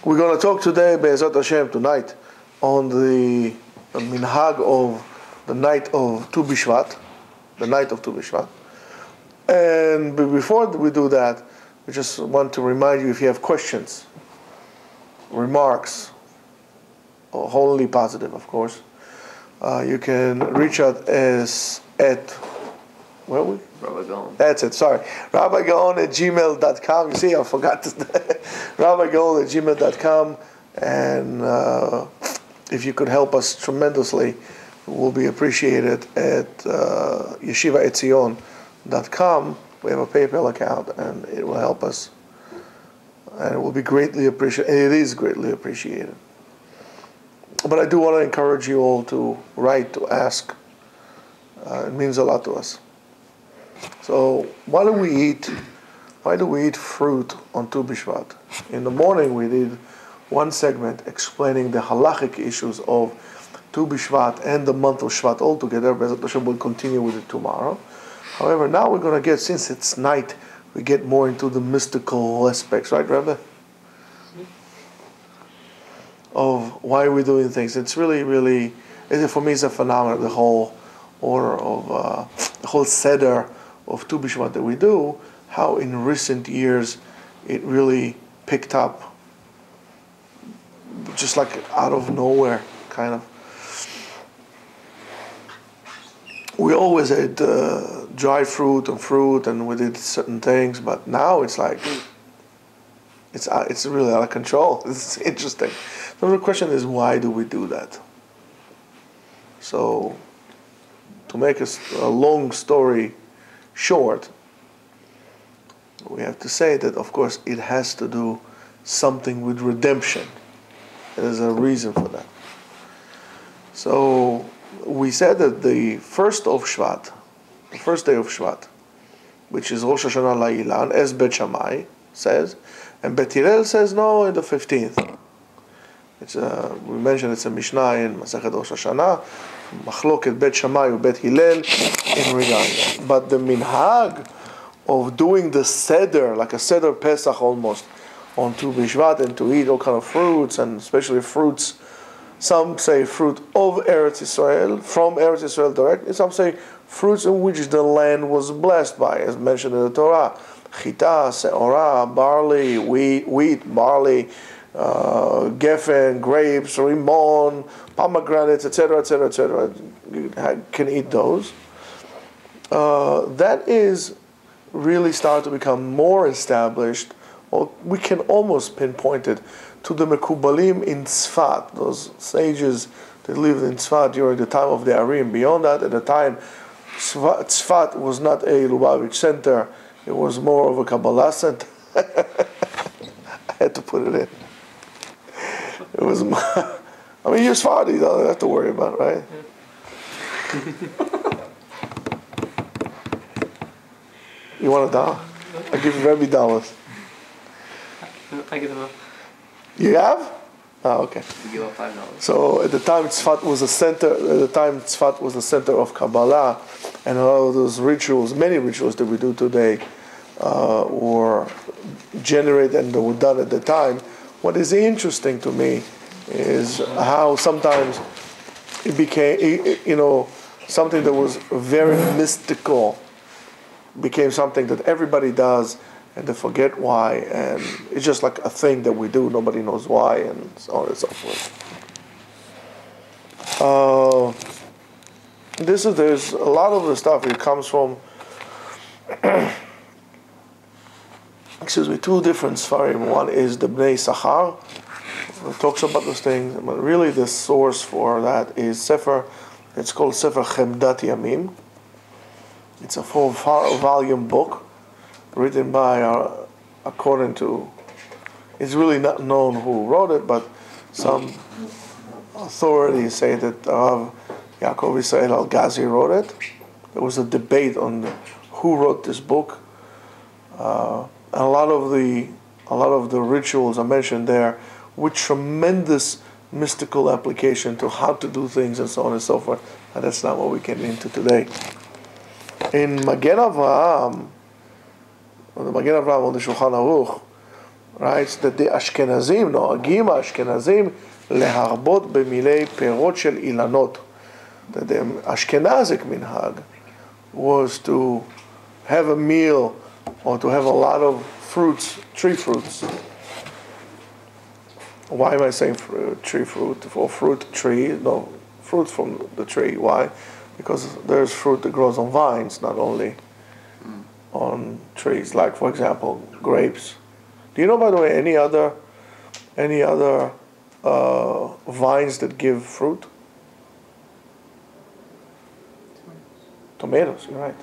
We're going to talk today, Be'ezrat Hashem, tonight, on the minhag of the night of Tu B'Shvat, the night of Tu B'Shvat. And before we do that, we just want to remind you, if you have questions, remarks, wholly positive, of course, you can reach out at, where are we? Rabbi Gaon. That's it, sorry. RabbiGaon@gmail.com. You see, I forgot this. RabbiGaon@gmail.com. And if you could help us tremendously, it will be appreciated at Yeshiva Etzion.com. We have a PayPal account, and it will help us. And it will be greatly appreciated. And it is greatly appreciated. But I do want to encourage you all to write, to ask. It means a lot to us. So why do we eat fruit on Tu B'Shvat? In the morning we did one segment explaining the halachic issues of Tu B'Shvat and the month of Shvat altogether. Be'ezrat Hashem will continue with it tomorrow. However, now we're going to get, since it's night, we get more into the mystical aspects, right, Rebbe? Of why we're doing things. It's really, for me, it's a phenomenon, the whole order of, the whole seder of Tu B'Shvat that we do, how in recent years it really picked up, just like out of nowhere, kind of. We always had dry fruit, and we did certain things, but now it's like, it's really out of control. It's interesting. So the question is, why do we do that? So, to make a long story short, we have to say that, of course, it has to do something with redemption. There's a reason for that. So, we said that the first day of Shvat, which is Rosh Hashanah La'ilan, as Bet Shammai says, and Bet Hillel says no, in the 15th. We mentioned it's a Mishnah in Masechet Rosh Hashanah, Machloket Bet Shammai or Bet Hillel in regard. But the minhag of doing the seder, like a seder Pesach almost, on Tu B'Shvat, and to eat all kind of fruits, and especially fruits. Some say fruit of Eretz Israel, from Eretz Israel directly. Some say fruits in which the land was blessed by, as mentioned in the Torah. Chita, seorah, barley, wheat, barley, geffen, grapes, rimon, pomegranates, etc., etc., etc. You can eat those. That is really started to become more established, or we can almost pinpoint it to the Mekubalim in Tzfat, those sages that lived in Tzfat during the time of the Arim. Beyond that, at the time, Tzfat was not a Lubavitch center, it was more of a Kabbalah center. I had to put it in. It was, I mean, you're Sephardi, you don't have to worry about it, right? You want a dollar? I give you Rebbe dollars. I give them up. You have? Oh, okay. You give up $5. So at the time, Tzfat was a center. At the time, Tzfat was the center of Kabbalah, and all of those rituals, many rituals that we do today, were generated and were done at the time. What is interesting to me is how sometimes it became, something that was very mystical became something that everybody does, and they forget why, and it's just like a thing that we do, nobody knows why, and so on and so forth. There's a lot of the stuff, it comes from two different Sfarim. One is the Bnei Sachar, it talks about those things, but really the source for that is Sefer, it's called Sefer Chemdat Yamim. It's a 4-volume book written by, according to, it's really not known who wrote it, but some authorities say that Yaakov Israel Al-Ghazi wrote it. There was a debate on who wrote this book. And a lot of the rituals are mentioned there with tremendous mystical application to how to do things and so on and so forth. And that's not what we get into today. In Magen Avraham, on the Magen Avraham on the Shulchan Aruch, writes that the Ashkenazim, נוהגים האשכנזים להרבות במילי פירות של אילנות. That the Ashkenazic minhag was to have a meal or to have a lot of fruits, tree fruits. Why am I saying tree fruit? For fruit tree, no, fruit from the tree. Why? Because there's fruit that grows on vines, not only on trees. Like, for example, grapes. Do you know, by the way, any other vines that give fruit? Tomatoes, you're right.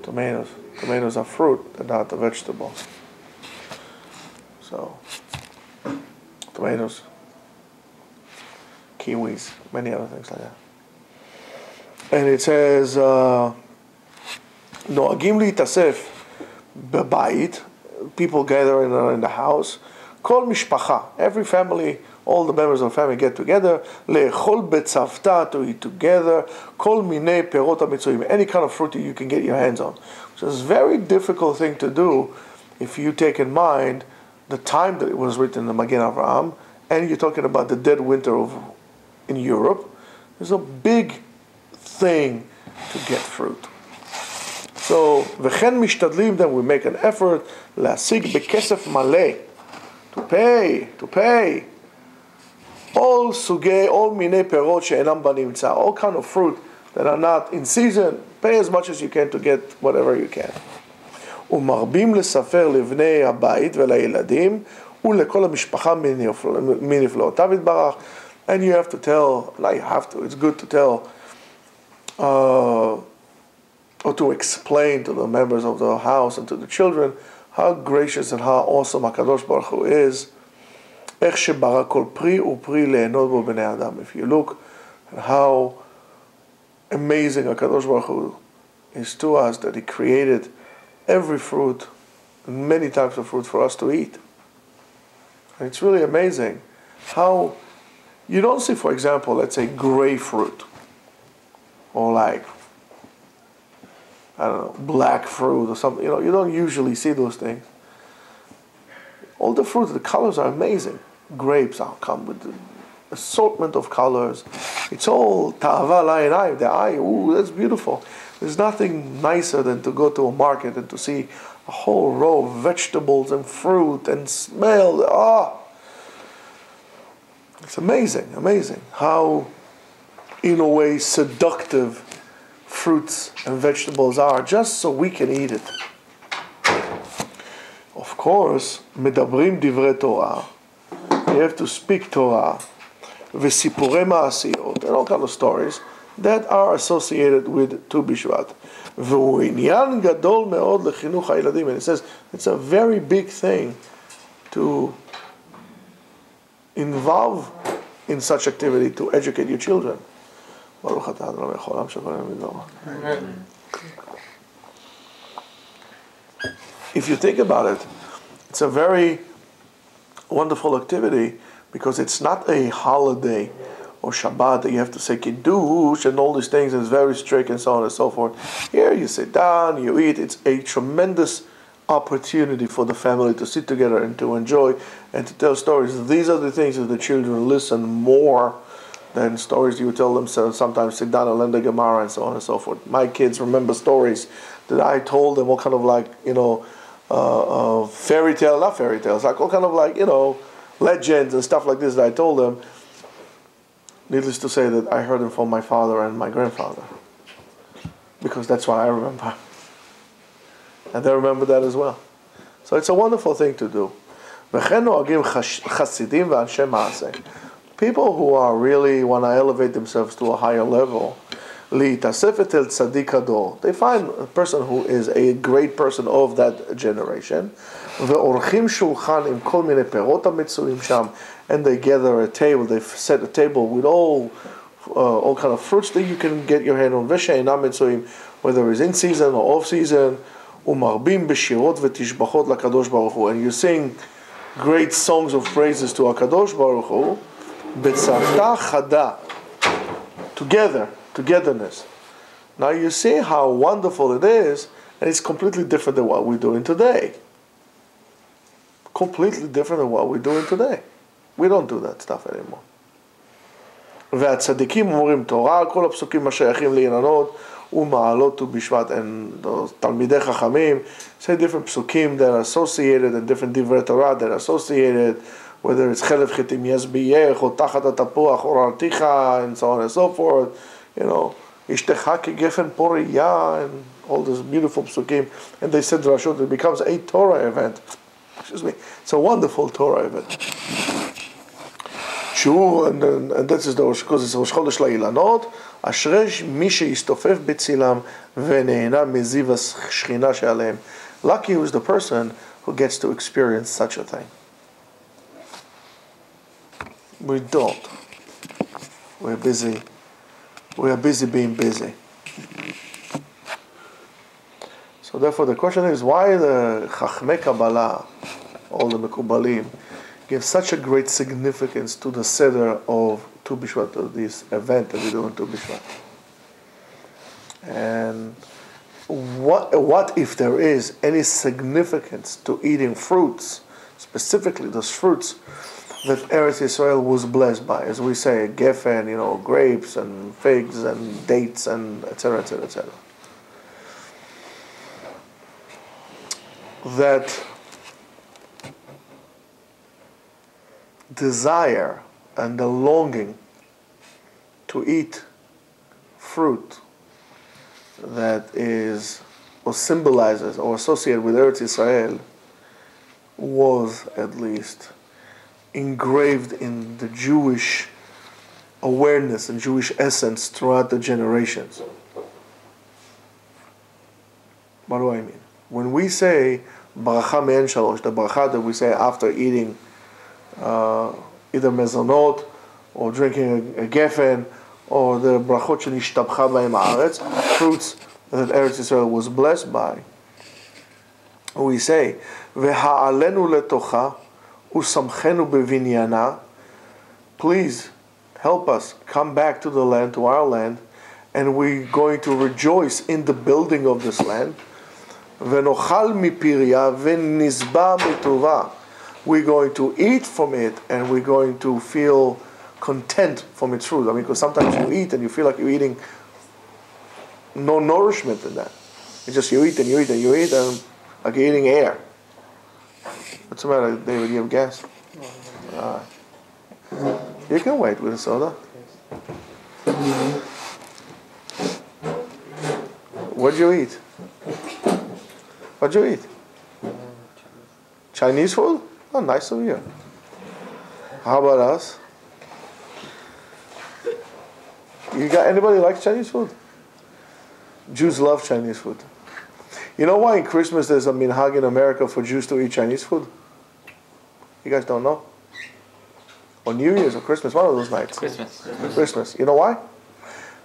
Tomatoes are fruit, they're not a vegetable. So, tomatoes, kiwis, many other things like that. And it says, נוהגים להתאסף בבית, people gather in the house, כל משפחה, every family, all the members of the family get together, לאכול בצוותא, to eat together, כל מיני פירות המצויים, any kind of fruit that you can get your hands on. So it's a very difficult thing to do if you take in mind the time that it was written in the Magen Avraham, and you're talking about the dead winter in Europe. There's a big thing to get fruit. So, וכן משתדלים, then we make an effort, להשיג בכסף מלא, to pay, all מיני פירות שאינם בנמצא, all kind of fruit that are not in season, pay as much as you can to get whatever you can. ומרבים לספר לבני הבית ולילדים, ולכל המשפחה מנפלאותיו יתברך, and you have to tell, not you have to, it's good to tell, or to explain to the members of the house and to the children how gracious and how awesome HaKadosh Baruch Hu is. איך שברא כל פרי ופרי ליהנות בו בני אדם. If you look at how amazing HaKadosh Baruch Hu is to us, that He created every fruit, and many types of fruit for us to eat. And it's really amazing how you don't see, for example, let's say grapefruit, or like, I don't know, black fruit or something. You know, you don't usually see those things. All the fruits, the colors are amazing. Grapes come with the assortment of colors. It's all ta'ava la'inayim, the eye, ooh, that's beautiful. There's nothing nicer than to go to a market and to see a whole row of vegetables and fruit and smell. It's amazing how, in a way, seductive fruits and vegetables are, just so we can eat it. Of course, מדברים דברי תורה. You have to speak Torah. וסיפורי מעשיות, and all kind of stories that are associated with Tu B'Shvat. והוא עניין גדול מאוד לחינוך הילדים. And it says it's a very big thing to involve in such activity to educate your children. ברוך אתה אדוני מלך העולם שכל יום בדברו. If you think about it, it's a very wonderful activity because it's not a holiday or Shabbat that you have to say Kiddush and all these things, and it's very strict and so on and so forth. Here you sit down, you eat. It's a tremendous opportunity for the family to sit together and to enjoy and to tell stories. These are the things that the children listen more than stories you tell them. So sometimes sit down and learn the Gemara and so on and so forth. My kids remember stories that I told them, all kind of like, fairy tale, not fairy tales, like all kind of like, legends and stuff like this that I told them. Needless to say that I heard them from my father and my grandfather, because that's what I remember. And they remember that as well. So it's a wonderful thing to do. People who are really want to elevate themselves to a higher level, they find a person who is a great person of that generation, and they gather a table, they set a table with all kind of fruits that you can get your hand on, whether it's in season or off season, and you sing great songs of praises to HaKadosh Baruch Hu, togetherness. Now you see how wonderful it is, and it's completely different than what we're doing today. completely different than what we're doing today. We don't do that stuff anymore. והצדיקים אומרים תורה, כל הפסוקים השייכים לאילנות ומעלות ובשבט, and those תלמידי חכמים say different psukim that are associated and different דברי Torah that are associated, whether it's חלב חיטים יזביח או תחת התפוח או רעתיך and so on and so forth, you know, אשתך כגפן פוריה and all those beautiful psukim, and they said Rashut, it becomes a Torah event. Excuse me, it's a wonderful Torah event. שהוא, and this is the because it's ראש חודש לאילנות, אשרי מי שיסתופף בצילם ונהנה מזיו השכינה שעליהם. Lucky is the person who gets to experience such a thing. We don't. We're busy. We are busy being busy. So therefore the question is, why the Chachmei Kabbalah, all the Mekubalim, give such a great significance to the Seder of Tu B'Shvat, to this event that we do in Tu B'Shvat? And what if there is any significance to eating fruits, specifically those fruits that Eretz Yisrael was blessed by, as we say, gefen, you know, grapes and figs and dates and etc., etc., etc. That desire and the longing to eat fruit that is or symbolizes or associated with Eretz Yisrael was at least engraved in the Jewish awareness and Jewish essence throughout the generations. What do I mean? When we say bracha me'en shalosh, the bracha that we say after eating either mezonot or drinking a gefen, or the brachot shenishtabcha b'hem haaretz, fruits that Eretz Yisrael was blessed by, we say v'ha'alenu letocha usamchenu bevinyana, please help us come back to the land, to our land, and we're going to rejoice in the building of this land. V'nochal mipirya v'nizba mitova, we're going to eat from it and we're going to feel content from its fruit. I mean, because sometimes you eat and you feel like you're eating no nourishment in that. It's just you eat and you eat and you eat and like you're eating air. What's the matter, David? You have gas? You can wait with a soda. What'd you eat? What'd you eat? Chinese food? Oh, nice of you. How about us? You got anybody likes Chinese food? Jews love Chinese food. You know why in Christmas there's a minhag in America for Jews to eat Chinese food? You guys don't know? Or New Year's or Christmas, one of those nights. Christmas. You know why?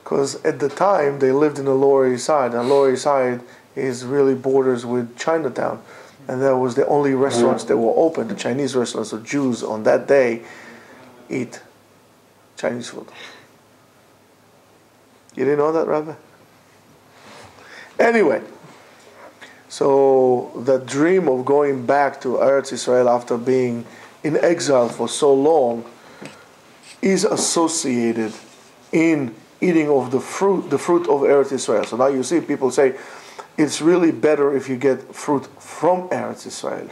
Because at the time they lived in the Lower East Side, and Lower East Side is really borders with Chinatown. And that was the only restaurants that were open, the Chinese restaurants. So Jews on that day eat Chinese food. You didn't know that, Rabbi? Anyway, so the dream of going back to Eretz Yisrael after being in exile for so long is associated in eating of the fruit of Eretz Yisrael. So now you see people say, it's really better if you get fruit from Eretz Yisrael.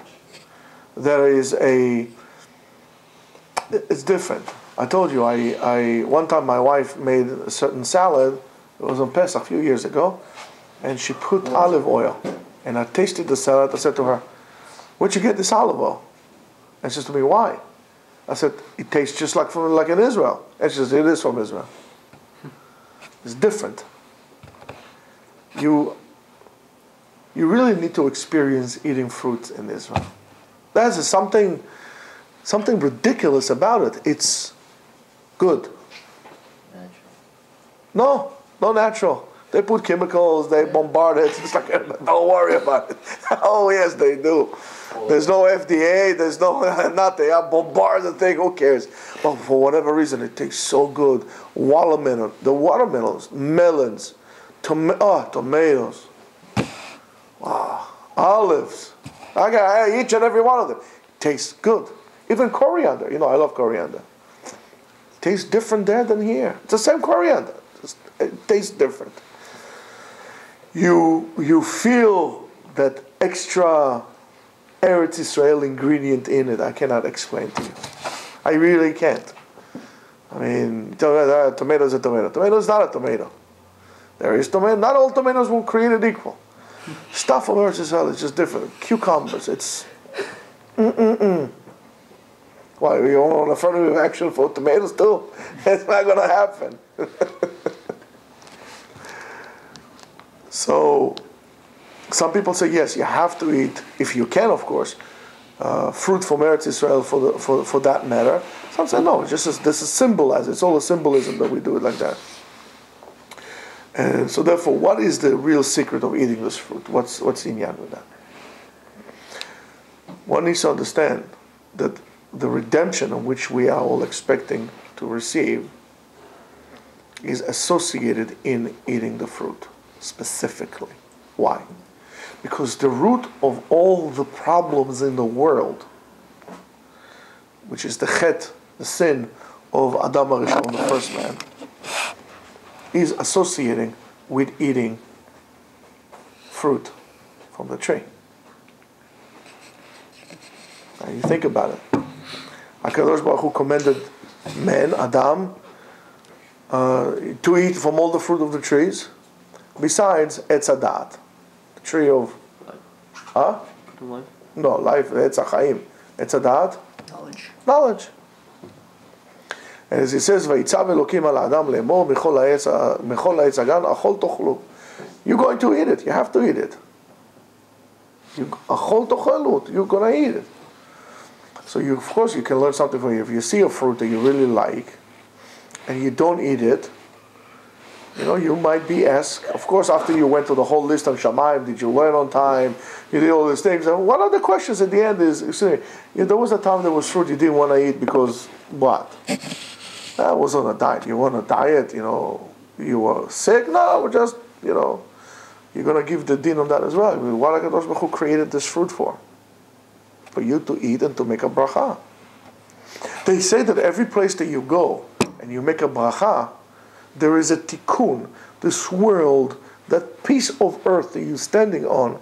It's different. I told you, I one time my wife made a certain salad, it was on Pesach a few years ago, and she put olive oil. And I tasted the salad, I said to her, where'd you get this olive oil? And she said to me, why? I said, it tastes just like in Israel. And she says, it is from Israel. It's different. You really need to experience eating fruit in Israel. There's something ridiculous about it. It's good. Natural. No natural. They put chemicals, they bombard it. It's like, don't worry about it. Oh yes, they do. There's no FDA, there's no nothing. They bombard the thing, who cares? But for whatever reason, it tastes so good. Watermelons, melons, tomatoes. Wow. Olives. I got each and every one of them. tastes good. Even coriander, I love coriander. Tastes different there than here. It's the same coriander. It tastes different. You feel that extra Eretz Israel ingredient in it. I cannot explain to you. I really can't. I mean, tomato is a tomato. Tomato is not a tomato. There is tomato. Not all tomatoes were created equal. Stuff from Eretz Israel is just different. Cucumbers, it's Why, you want to front of action for tomatoes too? It's not going to happen. So, some people say yes, you have to eat, if you can, of course, fruit from Eretz Israel for that matter. Some say no, this is symbolized. It's all a symbolism that we do it like that. And so, therefore, what is the real secret of eating this fruit? What's the inyan with that? One needs to understand that the redemption of which we are all expecting to receive is associated in eating the fruit, specifically. Why? Because the root of all the problems in the world, which is the chet, the sin of Adam HaRishon, the first man, is associating with eating fruit from the tree. Now you think about it. HaKadosh Baruch Hu commended man, Adam, to eat from all the fruit of the trees, besides Etz Hadat, the tree of Life. No, life, Etz HaChaim. Etz Hadat? Knowledge. And as he says, Vayitzav Elokim al Adam le'emor mechol ha'etz hagan achol tochlu. You're going to eat it. You have to eat it. Achol tochelu. You're going to eat it. So of course you can learn something from you. If you see a fruit that you really like, and you don't eat it, you might be asked, of course, after you went through the whole list of Shamayim, did you learn on time? You did all these things. And one of the questions at the end is, there was a time there was fruit you didn't want to eat because what? That was on a diet. You were on a diet, you were sick? No, we're just, you're going to give the din on that as well. What HaKadosh Baruch Hu created this fruit for? For you to eat and to make a bracha. They say that every place that you go and you make a bracha, there is a tikkun. This world, that piece of earth that you're standing on,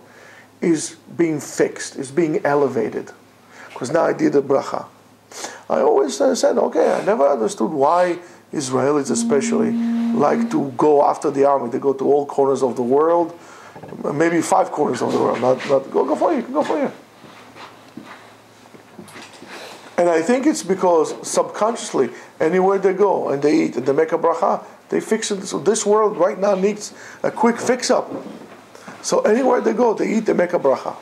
is being fixed, is being elevated. Because now I did a bracha. I always said, okay, I never understood why Israelis especially like to go after the army. They go to all corners of the world, maybe 5 corners of the world. Not go for you, go for you. And I think it's because subconsciously, anywhere they go and they eat and they make a bracha, they fix it. So this world right now needs a quick fix-up. So anywhere they go, they eat, they make a bracha.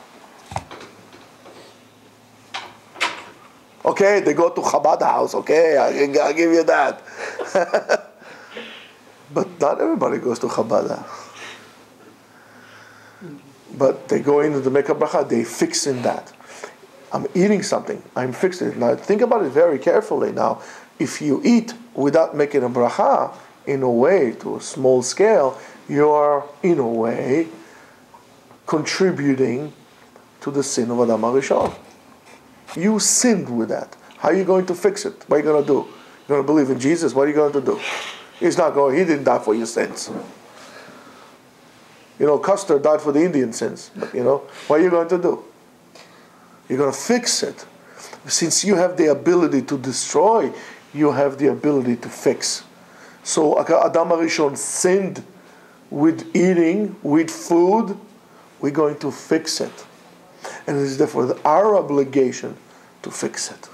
Okay, they go to Chabad house. Okay, I'll give you that. But not everybody goes to Chabad house. But they go in and they make a bracha, they fix in that. I'm eating something, I'm fixing it. Now think about it very carefully now. If you eat without making a bracha, in a way, to a small scale, you are, in a way, contributing to the sin of Adam HaRishon. You sinned with that. How are you going to fix it? What are you going to do? You're going to believe in Jesus? What are you going to do? He didn't die for your sins. Custer died for the Indian sins. But, what are you going to do? You're going to fix it. Since you have the ability to destroy, you have the ability to fix. So Adam HaRishon sinned with eating, with food. We're going to fix it. And it is therefore our obligation to fix it.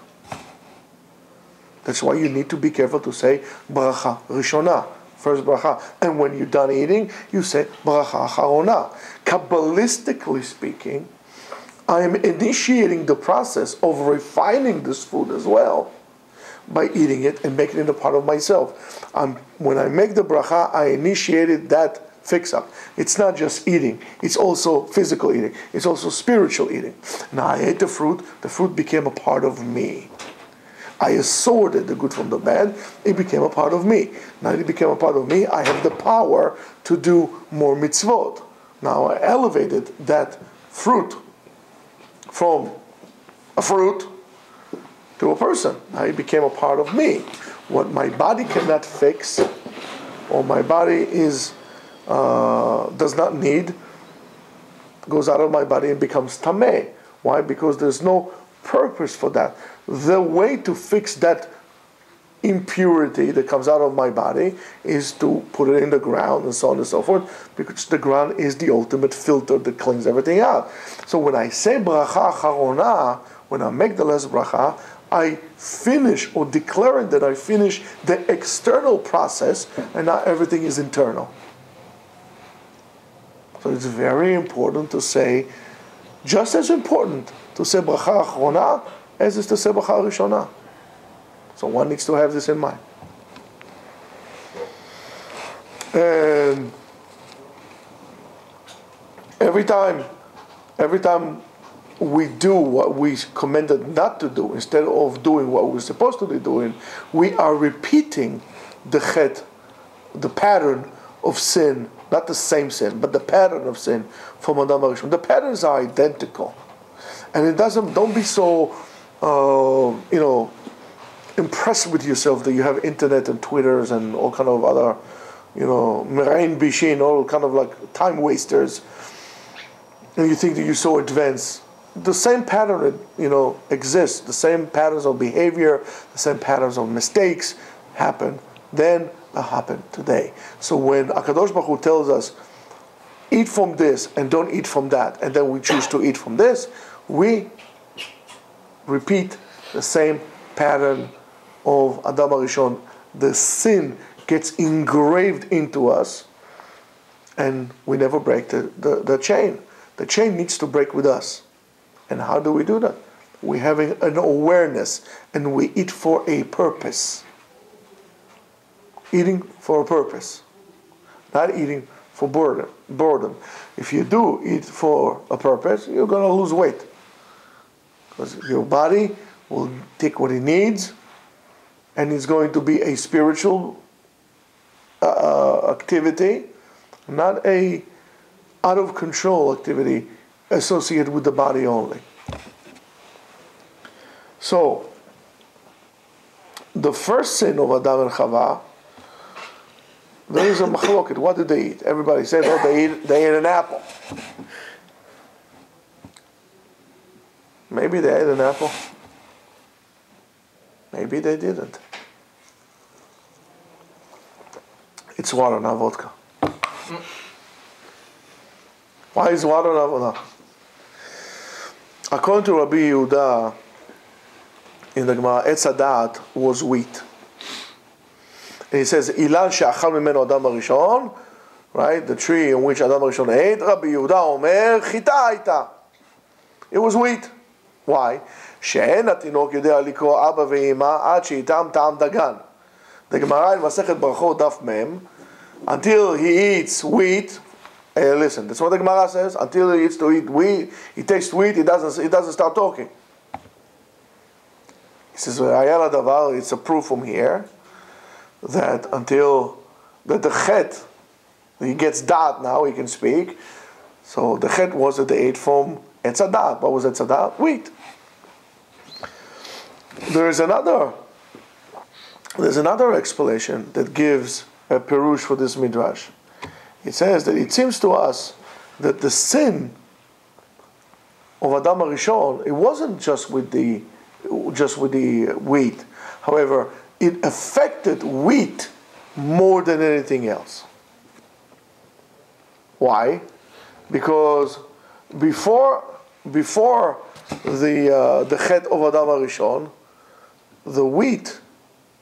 That's why you need to be careful to say bracha rishona, first bracha. And when you're done eating, you say bracha acharona. Kabbalistically speaking, I am initiating the process of refining this food as well by eating it and making it a part of myself. When I make the bracha, I initiated that fix-up. It's not just eating. It's also physical eating. It's also spiritual eating. Now I ate the fruit became a part of me. I assorted the good from the bad. It became a part of me. Now it became a part of me. I have the power to do more mitzvot. Now I elevated that fruit from a fruit to a person. Now he became a part of me. What my body cannot fix, or my body does not need, goes out of my body and becomes tameh. Why? Because there's no purpose for that. The way to fix that impurity that comes out of my body is to put it in the ground and so on and so forth, because the ground is the ultimate filter that cleans everything out. So when I say bracha acharona, when I make the last bracha, I finish or declare that I finish the external process, and now everything is internal. So it's very important to say, just as important to say bracha acharona as is to say bracha rishona. So one needs to have this in mind. And every time we do what we commanded not to do, instead of doing what we're supposed to be doing, we are repeating the chet, the pattern of sin, not the same sin, but the pattern of sin from Adam HaRishon. The patterns are identical. And it don't be so, impressed with yourself that you have internet and Twitters and all kind of other, Merain Bishin, all kind of like time wasters. And you think that you're so advanced. The same pattern, exists. The same patterns of behavior, the same patterns of mistakes happen then that happen today. So when HaKadosh Baruch Hu tells us, eat from this and don't eat from that, and then we choose to eat from this, we repeat the same pattern of Adam HaRishon. The sin gets engraved into us, and we never break the chain. The chain needs to break with us. And how do we do that? We're having an awareness, and we eat for a purpose. Eating for a purpose. Not eating for boredom. If you do eat for a purpose, you're going to lose weight. Because your body will take what it needs, and it's going to be a spiritual activity, not a out of control activity associated with the body only. So, the first sin of Adam and Chava, there is a machloket. What did they eat? Everybody said, they ate an apple. Maybe they ate an apple. Maybe they didn't. It's water, not vodka. Why is water not vodka? According to Rabbi Yehuda, in the Gemara, Etz Hadat was wheat. And he says, Ilan she'achal mimeno Adam HaRishon, right, the tree in which Adam HaRishon ate, Rabbi Yehuda omer, chita hayta. It was wheat. Why? שאין התינוק יודע לקרוא אבא ואמא עד שאיתם טעם דגן. The Gemara in Masechet Brachot Daf Mem, until he eats wheat, listen, that's what the Gemara says, until he eats to eat wheat, he tastes wheat, he doesn't start talking. He says, Ayala Davar, it's a proof from here, that until the chet, he gets dat now, he can speak. So the chet was that they ate from Etz Hadat. What was Etz Hadat? Wheat. There's another explanation that gives a perush for this midrash. It says that it seems to us that the sin of Adam HaRishon, it wasn't just with the wheat. However, it affected wheat more than anything else. Why? Because before the chet of Adam HaRishon, the wheat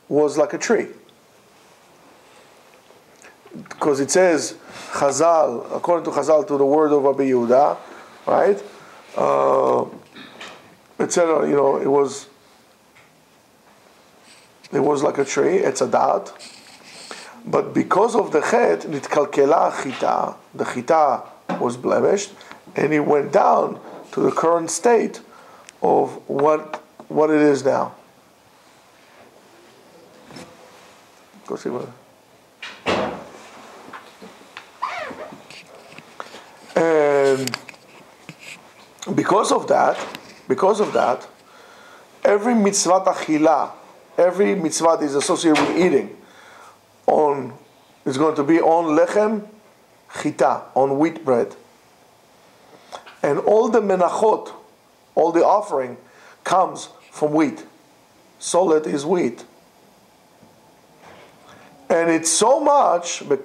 was like a tree. Because it says, Chazal, according to Chazal, to the word of Rabbi Yehuda, right? It said, it was like a tree, Etz Hadat. But because of the chet, nitkalkela chita, the chita was blemished, and it went down to the current state of what it is now. Go see what. And because of that, every mitzvah achila, every mitzvah that is associated with eating, is going to be on lechem chita, on wheat bread. And all the menachot, all the offering, comes from wheat. Solid is wheat. And it's so much, why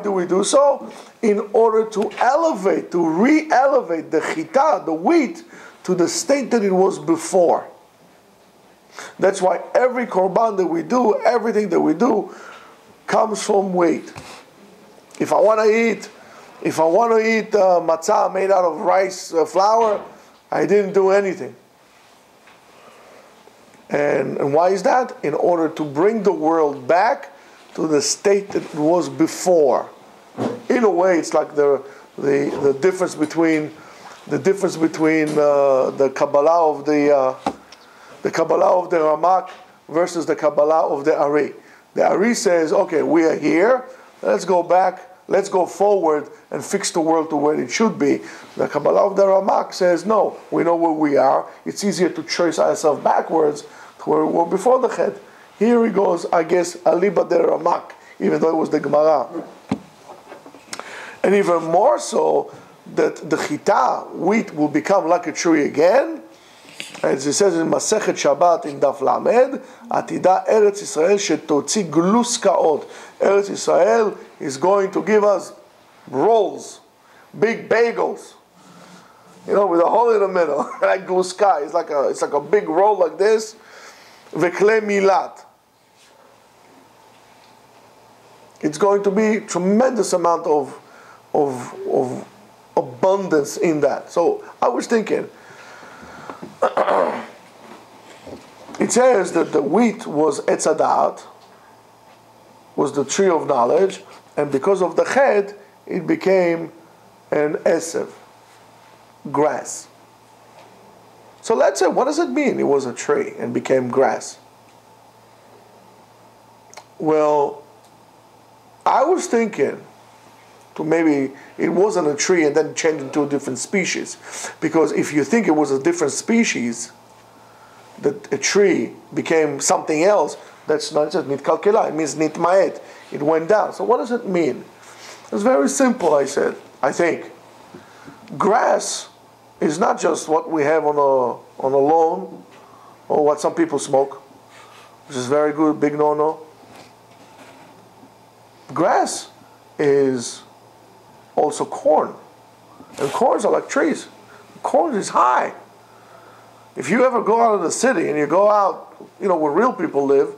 do we do so? In order to elevate, to re-elevate the chita, the wheat, to the state that it was before. That's why every korban that we do, everything that we do, comes from wheat. If I want to eat matzah made out of rice flour, I didn't do anything. And why is that? In order to bring the world back to the state that it was before. In a way, it's like the difference between the Kabbalah of the Kabbalah of the Ramak versus the Kabbalah of the Ari. The Ari says, okay, we are here. Let's go back. Let's go forward and fix the world to where it should be. The Kabbalah of the Ramak says, no, we know where we are. It's easier to trace ourselves backwards to where we were before the Chet. Here he goes, I guess, Aliba de Ramak, even though it was the Gemara. And even more so, that the Chita, wheat, will become like a tree again. As it says in Masechet Shabbat in Daf Lamed, Atida Eretz Yisrael shetotzi gluskaot. Eretz Yisrael is going to give us rolls, big bagels, with a hole in the middle, like gluska. It's like a big roll like this. Vekle milat. It's going to be tremendous amount of abundance in that. So I was thinking. It says that the wheat was etzadat, was the tree of knowledge, and because of the chet, it became an esev, grass. So let's say, what does it mean? It was a tree and became grass. Well, I was thinking to maybe it wasn't a tree and then changed into a different species. Because if you think it was a different species, that a tree became something else, that's not just nitkalkela, it means nitmaet. It went down. So what does it mean? It's very simple, I think. Grass is not just what we have on a lawn, or what some people smoke, which is very good, big no-no. Grass is also corn. And corns are like trees. Corn is high. If you ever go out of the city and you go out, where real people live,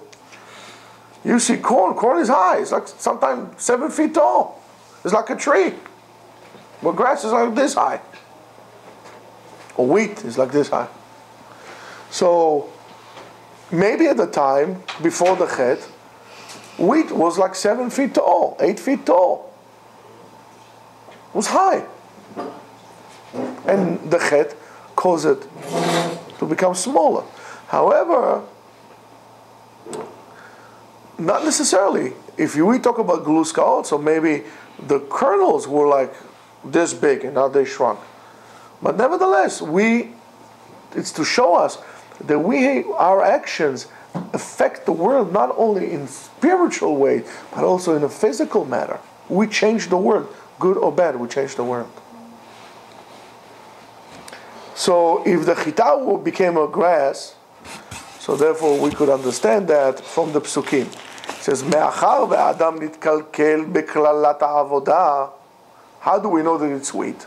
you see corn. Corn is high. It's like sometimes 7 feet tall. It's like a tree. But grass is like this high. Or wheat is like this high. So maybe at the time, before the Chet, wheat was like 7 feet tall, 8 feet tall. It was high. And the Chet caused it to become smaller. However, not necessarily. If we talk about gluskaot, so maybe the kernels were like this big and now they shrunk. But nevertheless, it's to show us that our actions affect the world not only in spiritual way, but also in a physical matter. We change the world, good or bad, we change the world. So if the chita became a grass, so therefore we could understand that from the psukim. It says, Me'achar ve'adam nitkalkel beklalat ha'avodah. How do we know that it's sweet?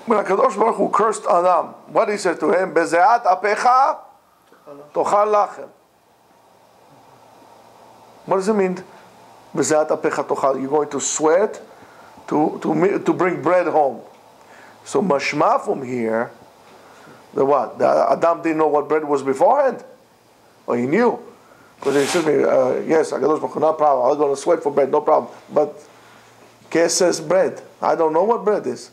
When HaKadosh Baruch Hu cursed Adam, what he said to him? Bezeat apecha tochal lachem. What does it mean? Bezeat apecha tochal. You're going to sweat to bring bread home. So mashma from here, the what? The Adam didn't know what bread was beforehand? Or he knew. Because he said to me, yes, HaKadosh Baruch Hu, no problem. I'm going to sweat for bread, no problem. But Kes says bread. I don't know what bread is.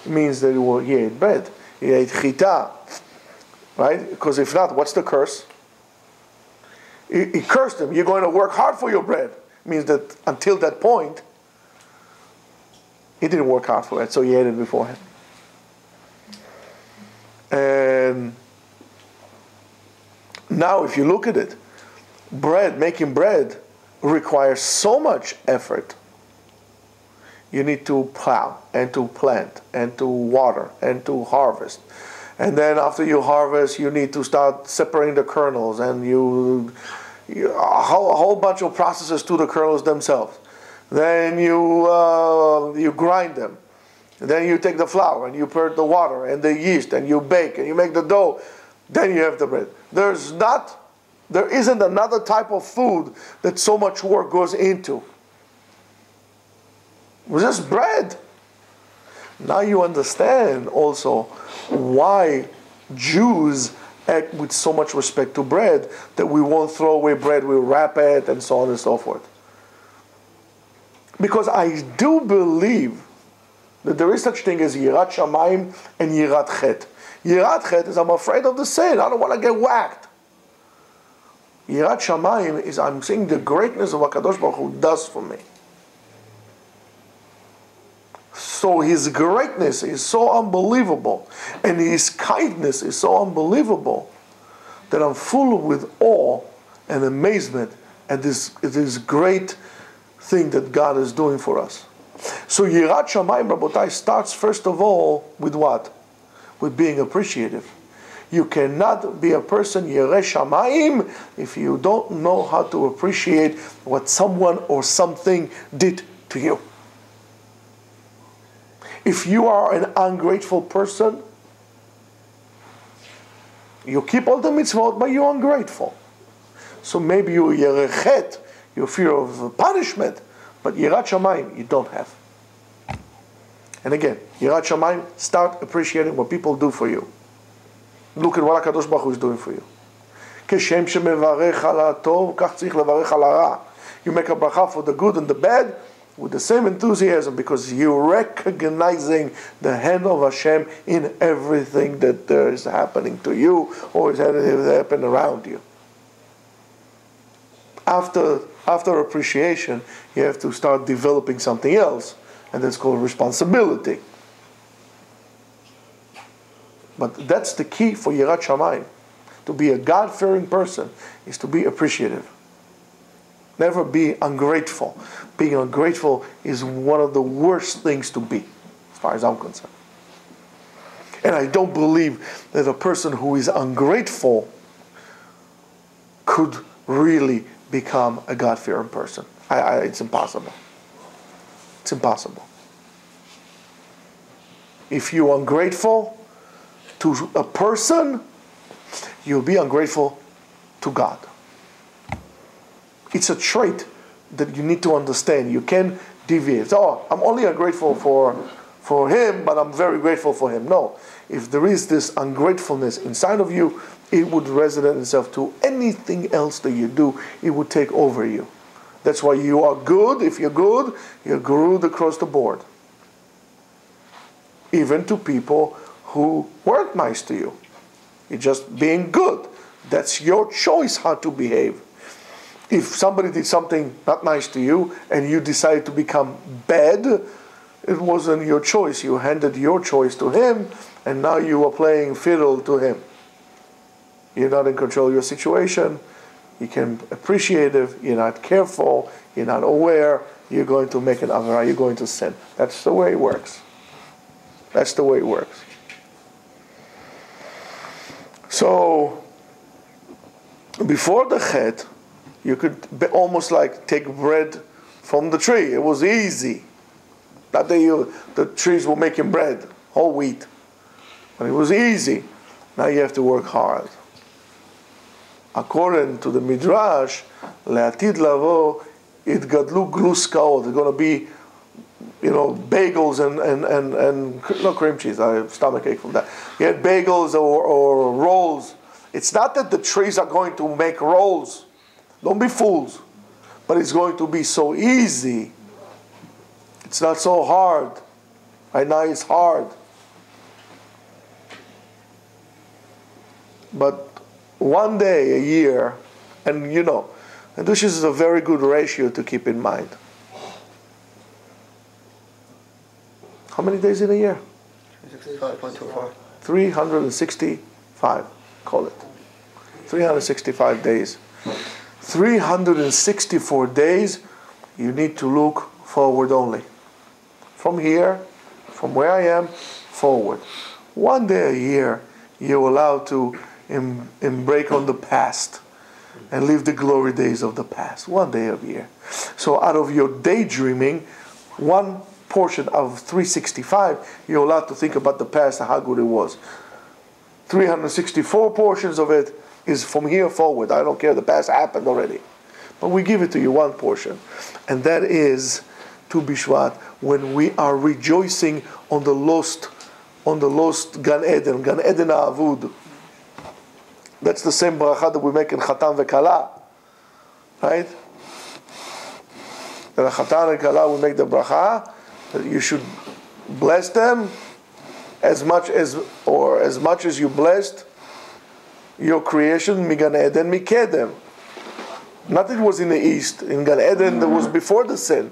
It means that he ate bread. He ate chita. Right? Because if not, what's the curse? He cursed him. You're going to work hard for your bread. It means that until that point, He didn't work hard for it, so he ate it beforehand. And now if you look at it, making bread requires so much effort. You need to plow and to plant and to water and to harvest. And then after you harvest, you need to start separating the kernels, and a whole bunch of processes to the kernels themselves. Then you grind them. And then you take the flour and you put the water and the yeast and you bake and you make the dough. Then you have the bread. There isn't another type of food that so much work goes into. It was just bread. Now you understand also why Jews act with so much respect to bread, that we won't throw away bread, we'll wrap it, and so on and so forth. Because I do believe that there is such thing as Yirat Shamayim and Yirat Chet. Yirat Chet is I'm afraid of the sin, I don't want to get whacked. Yirat Shamayim is I'm seeing the greatness of HaKadosh Baruch Hu does for me. So his greatness is so unbelievable, and his kindness is so unbelievable, that I'm full with awe and amazement at this great thing that God is doing for us. So Yirat Shamayim, Rabotai, starts first of all with what? With being appreciative. You cannot be a person Yireh Shamayim if you don't know how to appreciate what someone or something did to you. If you are an ungrateful person, you keep all the mitzvot, but you're ungrateful. So maybe you Yerechet, you fear of punishment, but Yirat Shamayim you don't have. And again, Yirat Shamayim, start appreciating what people do for you. Look at what HaKadosh Baruch Hu is doing for you. כשם שמברך על הטוב, כך צריך לברך על הרע. You make a bracha for the good and the bad, with the same enthusiasm, because you're recognizing the hand of Hashem in everything that there is happening to you or is happening around you. After appreciation, you have to start developing something else, and that's called responsibility. But that's the key for Yirat Shamayim. To be a God-fearing person is to be appreciative. Never be ungrateful. Being ungrateful is one of the worst things to be, as far as I'm concerned. And I don't believe that a person who is ungrateful could really become a God-fearing person. It's impossible. It's impossible. If you're ungrateful to a person, you'll be ungrateful to God. It's a trait that you need to understand. You can't deviate. Oh, I'm only ungrateful for him, but I'm very grateful for him. No. If there is this ungratefulness inside of you, it would resonate itself to anything else that you do. It would take over you. That's why you are good. If you're good, you're good across the board. Even to people who weren't nice to you. You're just being good. That's your choice how to behave. If somebody did something not nice to you and you decided to become bad, it wasn't your choice. You handed your choice to him, and now you are playing fiddle to him. You're not in control of your situation. You can appreciate it. You're not careful. You're not aware. You're going to make an avera. You're going to sin. That's the way it works. That's the way it works. So, before the chet, you could almost like take bread from the tree. It was easy. Not that the trees were making bread, whole wheat. But it was easy. Now you have to work hard. According to the Midrash, le'atid lavo itgadlu gluskaot. There's going to be, bagels and no cream cheese. I have stomachache from that. You had bagels or rolls. It's not that the trees are going to make rolls. Don't be fools. But it's going to be so easy. It's not so hard. Right now it's hard. But one day a year, and this is a very good ratio to keep in mind. How many days in a year? 65.24. 365, call it. 365 days. 364 days, you need to look forward only. From here, from where I am, forward. One day a year, you're allowed to embark on the past and live the glory days of the past. One day a year. So out of your daydreaming, one portion of 365, you're allowed to think about the past and how good it was. 364 portions of it is from here forward. I don't care, the past happened already. But we give it to you one portion. And that is Tu Bishvat, when we are rejoicing on the lost Gan Eden Avud. That's the same bracha that we make in Chatan veKala. Right? In Chatan and Kala we make the bracha that you should bless them as much as you blessed your creation, Migan Eden Mikedem. Nothing was in the east. In Gan Eden, that was before the sin.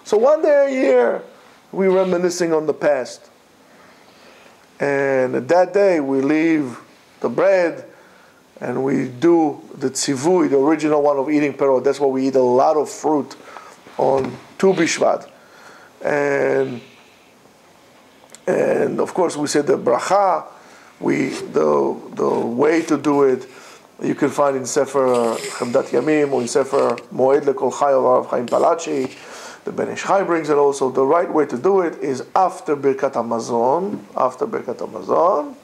So one day a year, we're reminiscing on the past. And that day, we leave the bread, and we do the tzivui, the original one of eating perot. That's why we eat a lot of fruit on Tu Bishvat. And of course, we said the bracha. The way to do it, you can find in Sefer Chemdat Yamim or in Sefer Moed Lekol Chai of Rav Chaim Palachi. The Ben Ish Chai brings it also. The right way to do it is after Birkat Hamazon. After Birkat Hamazon.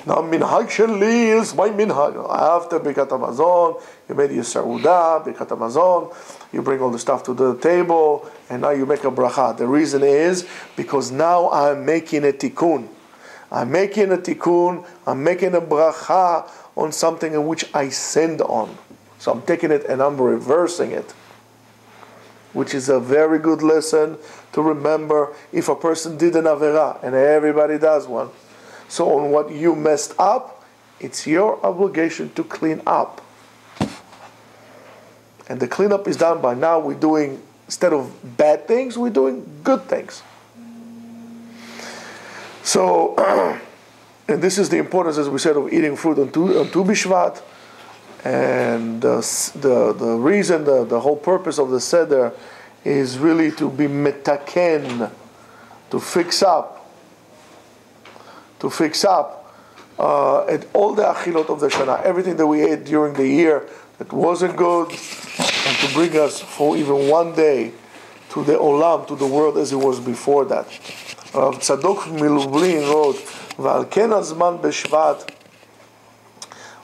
Now minhag sheli is my minhag. After Birkat Hamazon, you made your Saudah, Birkat Hamazon. You bring all the stuff to the table, and now you make a bracha. The reason is because now I'm making a tikkun. I'm making a tikkun, I'm making a bracha on something in which I sinned on. So I'm taking it and I'm reversing it. Which is a very good lesson to remember if a person did an avera, and everybody does one. So on what you messed up, it's your obligation to clean up. And the cleanup is done by now we're doing, instead of bad things, we're doing good things. So, and this is the importance, as we said, of eating fruit on Tu Bishvat. And the reason, the whole purpose of the Seder is really to be metaken, to fix up at all the achilot of the Shana, everything that we ate during the year that wasn't good, and to bring us for even one day to the Olam, to the world as it was before that. Rav Tzadok Milublin wrote, "V'al ken hazman b'Shvat."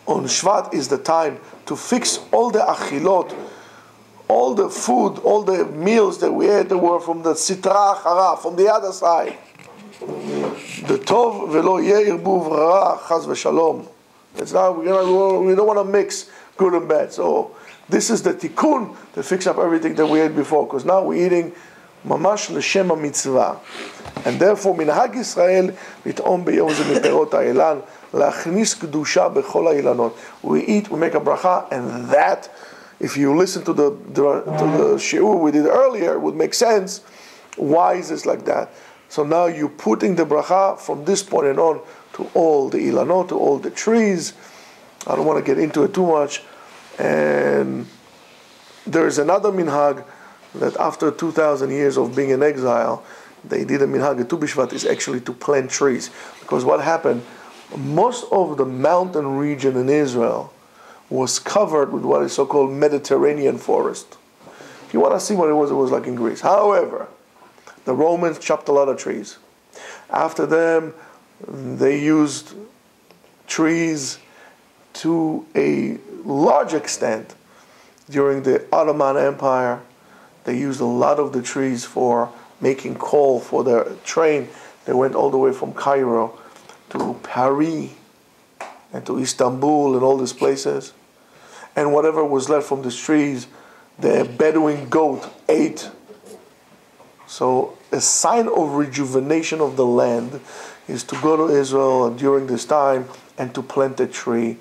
On Shvat is the time to fix all the achilot, all the food, all the meals that we ate that were from the Sitra Achara, from the other side. The Tov v'lo yeh irbu v'ra chaz v'shalom. It's not, we don't want to mix good and bad. So this is the tikkun to fix up everything that we ate before, because now we're eating mamash l'shem mitzvah. And therefore, minhag Yisrael lit'om b'yom ze miperot ha'elan la'achnis kedusha b'chol ha'elanot. We eat, we make a bracha, and that, if you listen to the shiur we did earlier, it would make sense. Why is this like that? So now you're putting the bracha from this point and on to all the ilanot, to all the trees. I don't want to get into it too much. And there is another minhag that after 2,000 years of being in exile, they did a minhag. Tu Bishvat is actually to plant trees. Because what happened, most of the mountain region in Israel was covered with what is so-called Mediterranean forest. If you want to see what it was like in Greece. However, the Romans chopped a lot of trees. After them, they used trees to a large extent. During the Ottoman Empire, they used a lot of the trees for making coal for their train. They went all the way from Cairo to Paris and to Istanbul and all these places. And whatever was left from these trees, the Bedouin goat ate. So a sign of rejuvenation of the land is to go to Israel during this time and to plant a tree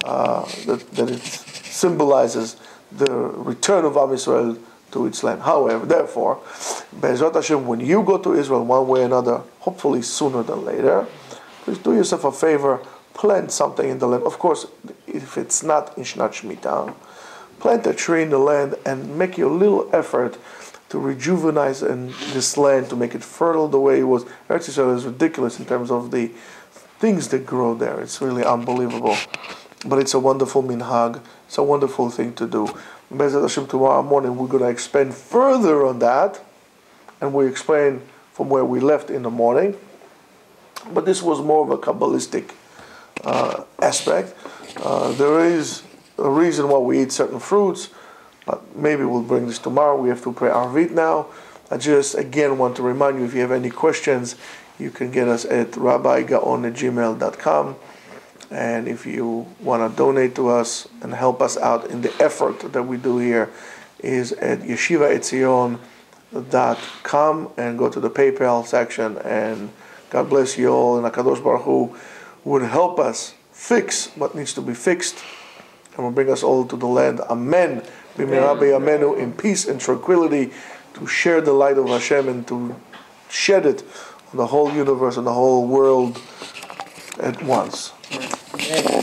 that it symbolizes the return of Am Yisrael to its land. However, therefore, Be'ezrat Hashem, when you go to Israel one way or another, hopefully sooner than later, please do yourself a favor, plant something in the land. Of course, if it's not in Shnat Shemitah, plant a tree in the land and make your little effort to rejuvenate this land, to make it fertile the way it was. Eretz Yisrael is ridiculous in terms of the things that grow there. It's really unbelievable. But it's a wonderful minhag. It's a wonderful thing to do. Be'ezrat Hashem, tomorrow morning we're going to expand further on that, and we explain from where we left in the morning. But this was more of a Kabbalistic aspect. There is a reason why we eat certain fruits, but maybe we'll bring this tomorrow. We have to pray Arvit now. I just again want to remind you, if you have any questions, you can get us at rabbigaon@gmail.com. And if you want to donate to us and help us out in the effort that we do here, is at yeshivaetzion.com, and go to the PayPal section. And God bless you all, and HaKadosh Baruch Hu would help us fix what needs to be fixed, and will bring us all to the land. Amen. B'mirabe Amenu, in peace and tranquility, to share the light of Hashem and to shed it on the whole universe and the whole world at once. Amen.